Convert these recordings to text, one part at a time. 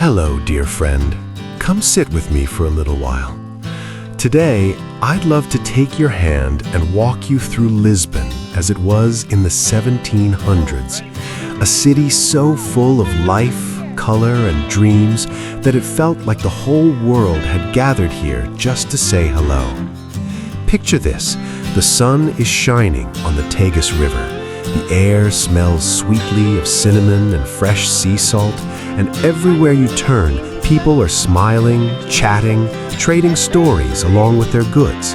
Hello, dear friend. Come sit with me for a little while. Today, I'd love to take your hand and walk you through Lisbon as it was in the 1700s, a city so full of life, color, and dreams that it felt like the whole world had gathered here just to say hello. Picture this. The sun is shining on the Tagus River. The air smells sweetly of cinnamon and fresh sea salt, and everywhere you turn, people are smiling, chatting, trading stories along with their goods.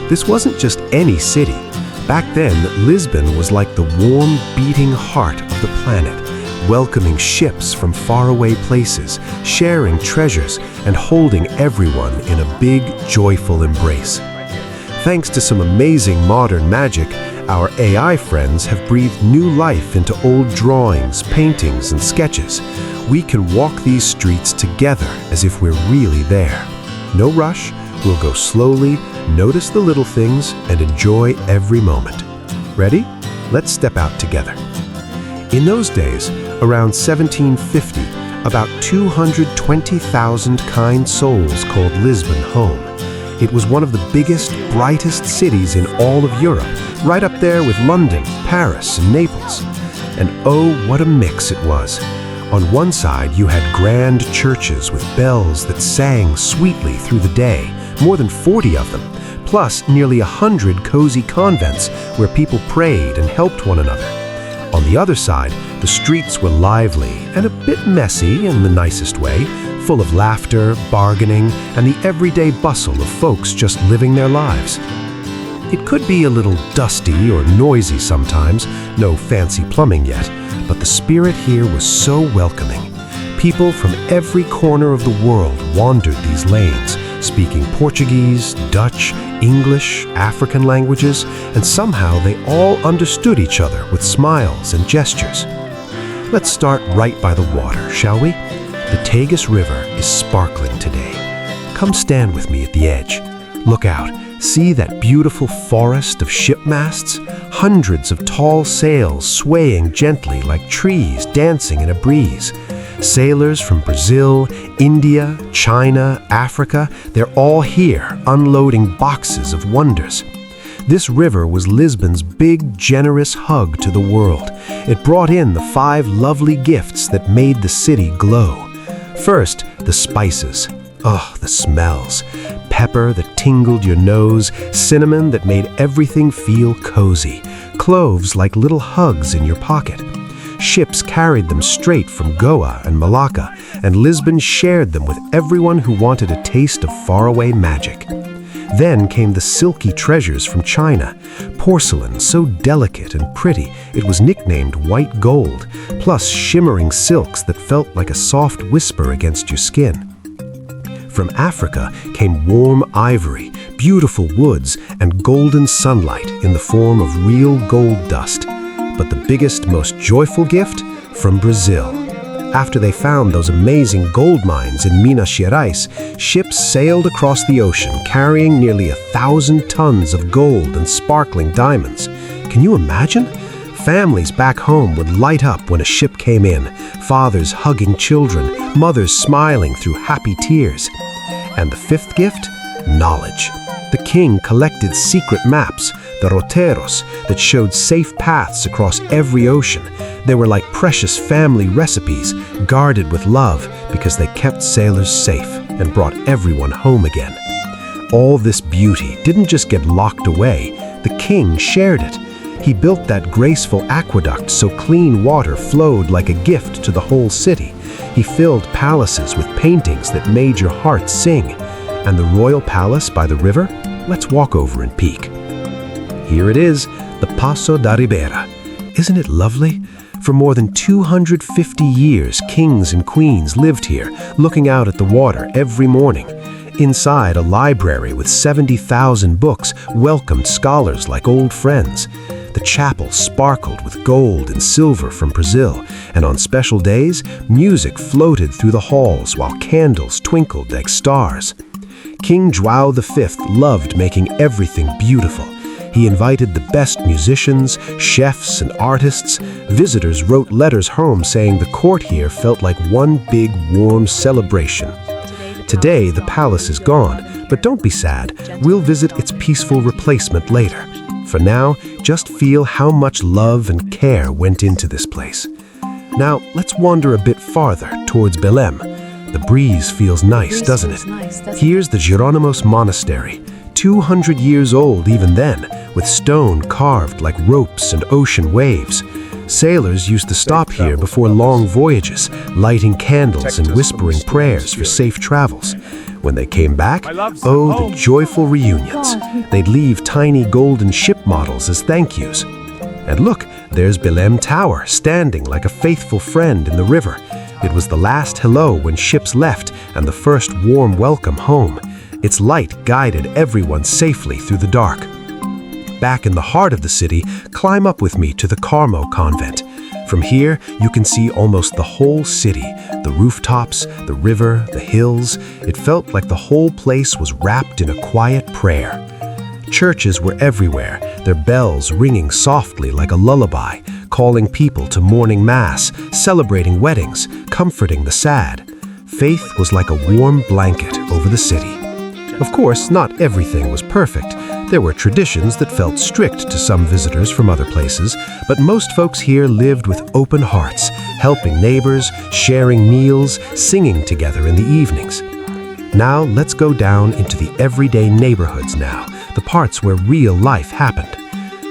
This wasn't just any city. Back then, Lisbon was like the warm, beating heart of the planet, welcoming ships from faraway places, sharing treasures, and holding everyone in a big, joyful embrace. Thanks to some amazing modern magic, our AI friends have breathed new life into old drawings, paintings, and sketches. We can walk these streets together as if we're really there. No rush, we'll go slowly, notice the little things, and enjoy every moment. Ready? Let's step out together. In those days, around 1750, about 220,000 kind souls called Lisbon home. It was one of the biggest, brightest cities in all of Europe, right up there with London, Paris, and Naples. And oh, what a mix it was. On one side, you had grand churches with bells that sang sweetly through the day, more than 40 of them, plus nearly 100 cozy convents where people prayed and helped one another. On the other side, the streets were lively and a bit messy in the nicest way, full of laughter, bargaining, and the everyday bustle of folks just living their lives. It could be a little dusty or noisy sometimes, no fancy plumbing yet, but the spirit here was so welcoming. People from every corner of the world wandered these lanes, speaking Portuguese, Dutch, English, African languages, and somehow they all understood each other with smiles and gestures. Let's start right by the water, shall we? The Tagus River is sparkling today. Come stand with me at the edge. Look out. See that beautiful forest of ship masts? Hundreds of tall sails swaying gently like trees dancing in a breeze. Sailors from Brazil, India, China, Africa, they're all here unloading boxes of wonders. This river was Lisbon's big, generous hug to the world. It brought in the 5 lovely gifts that made the city glow. First, the spices. Oh, the smells. Pepper that tingled your nose, cinnamon that made everything feel cozy, cloves like little hugs in your pocket. Ships carried them straight from Goa and Malacca, and Lisbon shared them with everyone who wanted a taste of faraway magic. Then came the silky treasures from China, porcelain so delicate and pretty it was nicknamed white gold, plus shimmering silks that felt like a soft whisper against your skin. From Africa came warm ivory, beautiful woods, and golden sunlight in the form of real gold dust. But the biggest, most joyful gift? From Brazil. After they found those amazing gold mines in Minas Gerais, ships sailed across the ocean carrying nearly 1,000 tons of gold and sparkling diamonds. Can you imagine? Families back home would light up when a ship came in, fathers hugging children, mothers smiling through happy tears. And the 5th gift? Knowledge. The king collected secret maps, the roteiros, that showed safe paths across every ocean. They were like precious family recipes, guarded with love because they kept sailors safe and brought everyone home again. All this beauty didn't just get locked away. The king shared it. He built that graceful aqueduct so clean water flowed like a gift to the whole city. He filled palaces with paintings that made your heart sing. And the royal palace by the river? Let's walk over and peek. Here it is, the Passo da Ribeira. Isn't it lovely? For more than 250 years, kings and queens lived here, looking out at the water every morning. Inside, a library with 70,000 books welcomed scholars like old friends. The chapel sparkled with gold and silver from Brazil, and on special days, music floated through the halls while candles twinkled like stars. King João V loved making everything beautiful. He invited the best musicians, chefs, and artists. Visitors wrote letters home saying the court here felt like one big, warm celebration. Today, the palace is gone, but don't be sad. We'll visit its peaceful replacement later. For now, just feel how much love and care went into this place. Now, let's wander a bit farther towards Belém. The breeze feels nice, doesn't it? Here's the Jerónimos Monastery, 200 years old even then, with stone carved like ropes and ocean waves. Sailors used to stop here before long voyages, lighting candles and whispering prayers for safe travels. When they came back, oh, the joyful reunions. They'd leave tiny golden ship models as thank yous. And look, there's Belém Tower, standing like a faithful friend in the river. It was the last hello when ships left and the first warm welcome home. Its light guided everyone safely through the dark. Back in the heart of the city, climb up with me to the Carmo Convent. From here, you can see almost the whole city, the rooftops, the river, the hills. It felt like the whole place was wrapped in a quiet prayer. Churches were everywhere, their bells ringing softly like a lullaby, calling people to morning mass, celebrating weddings, comforting the sad. Faith was like a warm blanket over the city. Of course, not everything was perfect. There were traditions that felt strict to some visitors from other places, but most folks here lived with open hearts, helping neighbors, sharing meals, singing together in the evenings. Now let's go down into the everyday neighborhoods now, the parts where real life happened.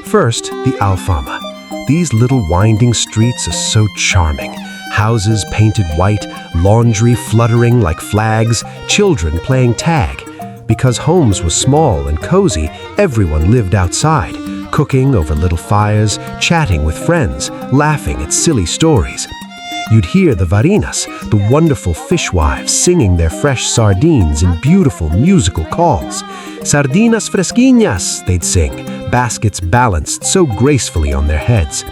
First, the Alfama. These little winding streets are so charming. Houses painted white, laundry fluttering like flags, children playing tag. Because homes were small and cozy, everyone lived outside, cooking over little fires, chatting with friends, laughing at silly stories. You'd hear the varinas, the wonderful fishwives, singing their fresh sardines in beautiful musical calls. Sardinas fresquinhas, they'd sing, baskets balanced so gracefully on their heads.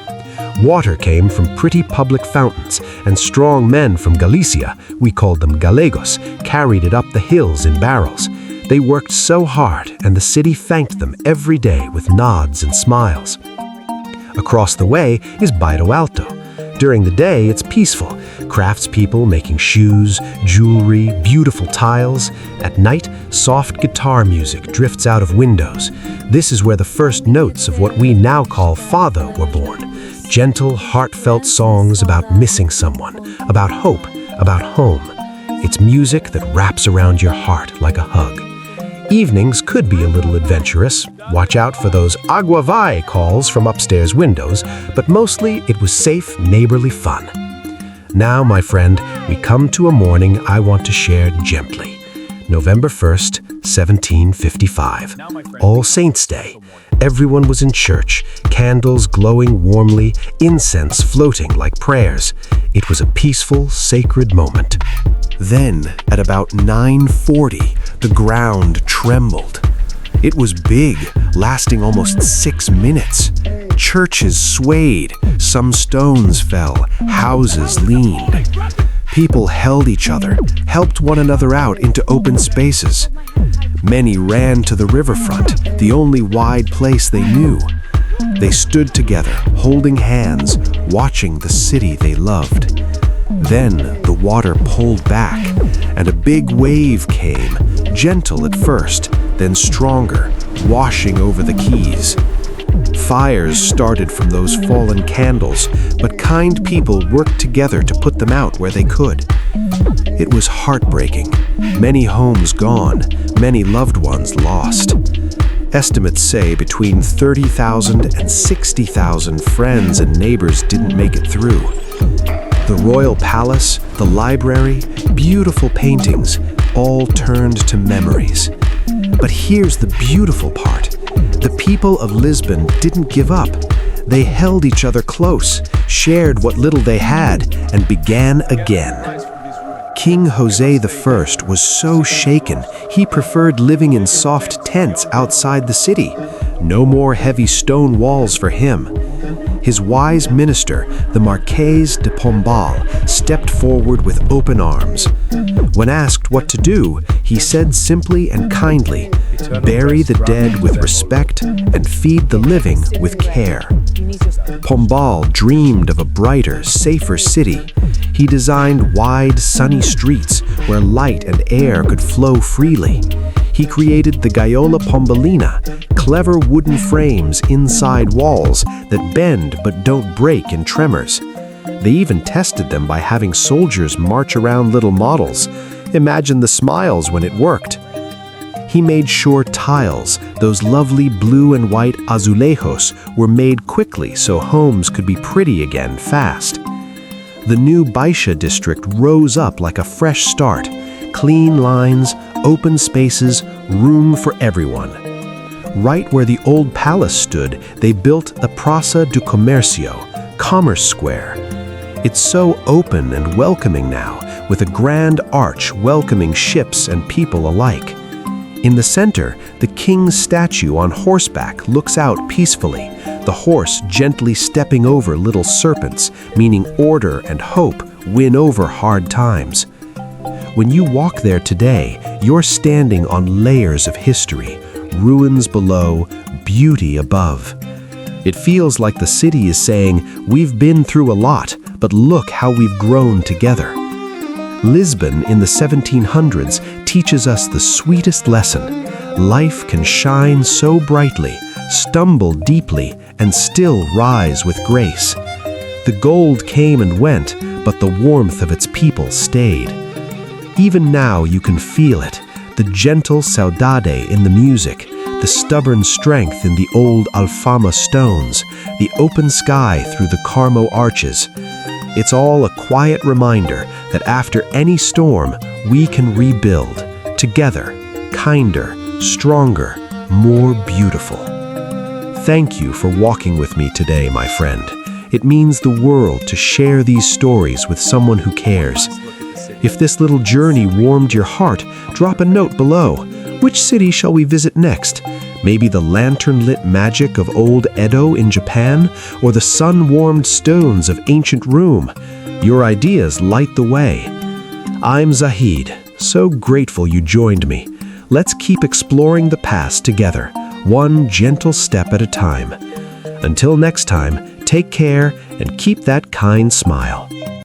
Water came from pretty public fountains, and strong men from Galicia, we called them Galegos, carried it up the hills in barrels. They worked so hard, and the city thanked them every day with nods and smiles. Across the way is Bairro Alto. During the day, it's peaceful. Craftspeople making shoes, jewelry, beautiful tiles. At night, soft guitar music drifts out of windows. This is where the first notes of what we now call fado were born. Gentle, heartfelt songs about missing someone, about hope, about home. It's music that wraps around your heart like a hug. Evenings could be a little adventurous. Watch out for those agua vai calls from upstairs windows, but mostly it was safe, neighborly fun. Now, my friend, we come to a morning I want to share gently. November 1st, 1755. All Saints' Day. Everyone was in church, candles glowing warmly, incense floating like prayers. It was a peaceful, sacred moment. Then, at about 9:40, the ground trembled. It was big, lasting almost 6 minutes. Churches swayed, some stones fell, houses leaned. People held each other, helped one another out into open spaces. Many ran to the riverfront, the only wide place they knew. They stood together, holding hands, watching the city they loved. Then the water pulled back, and a big wave came, gentle at first, then stronger, washing over the quays. Fires started from those fallen candles, but kind people worked together to put them out where they could. It was heartbreaking. Many homes gone, many loved ones lost. Estimates say between 30,000 and 60,000 friends and neighbors didn't make it through. The royal palace, the library, beautiful paintings, all turned to memories. But here's the beautiful part. The people of Lisbon didn't give up. They held each other close, shared what little they had, and began again. King José I was so shaken, he preferred living in soft tents outside the city. No more heavy stone walls for him. His wise minister, the Marquês de Pombal, stepped forward with open arms. When asked what to do, he said simply and kindly, bury the dead with respect, and feed the living with care. Pombal dreamed of a brighter, safer city. He designed wide, sunny streets where light and air could flow freely. He created the Gaiola Pombalina, clever wooden frames inside walls that bend but don't break in tremors. They even tested them by having soldiers march around little models. Imagine the smiles when it worked. He made sure tiles, those lovely blue and white azulejos, were made quickly so homes could be pretty again fast. The new Baixa district rose up like a fresh start. Clean lines, open spaces, room for everyone. Right where the old palace stood, they built the Praça do Comércio, Commerce Square. It's so open and welcoming now, with a grand arch welcoming ships and people alike. In the center, the king's statue on horseback looks out peacefully, the horse gently stepping over little serpents, meaning order and hope win over hard times. When you walk there today, you're standing on layers of history, ruins below, beauty above. It feels like the city is saying, we've been through a lot, but look how we've grown together. Lisbon in the 1700s teaches us the sweetest lesson. Life can shine so brightly, stumble deeply, and still rise with grace. The gold came and went, but the warmth of its people stayed. Even now you can feel it, the gentle saudade in the music, the stubborn strength in the old Alfama stones, the open sky through the Carmo arches. It's all a quiet reminder that after any storm, we can rebuild, together, kinder, stronger, more beautiful. Thank you for walking with me today, my friend. It means the world to share these stories with someone who cares. If this little journey warmed your heart, drop a note below. Which city shall we visit next? Maybe the lantern-lit magic of old Edo in Japan, or the sun-warmed stones of ancient Rome? Your ideas light the way. I'm Zahid, so grateful you joined me. Let's keep exploring the past together, one gentle step at a time. Until next time, take care and keep that kind smile.